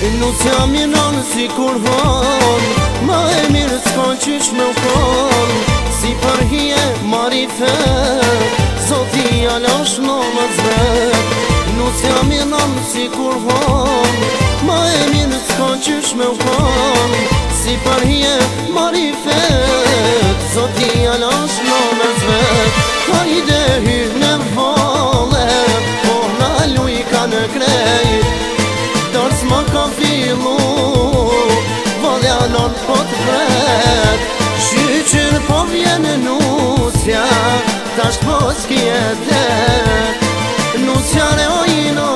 Nusja minon si kur hon, ma e mirë s'ka qysh me u kon. Si për hije marife, zoti alash në më zvet. Nusja minon si kur hon, ma e mirë s'ka qysh me u kon. Si për hije marife, zoti alash në më zvet. Hajde hyr në vole, po na lujka në krejt. Dërës më ka fillu, valja nën po të vret. Shqyqyr po vjenë nusja, tash po s'kjetet. Nusja re ojino,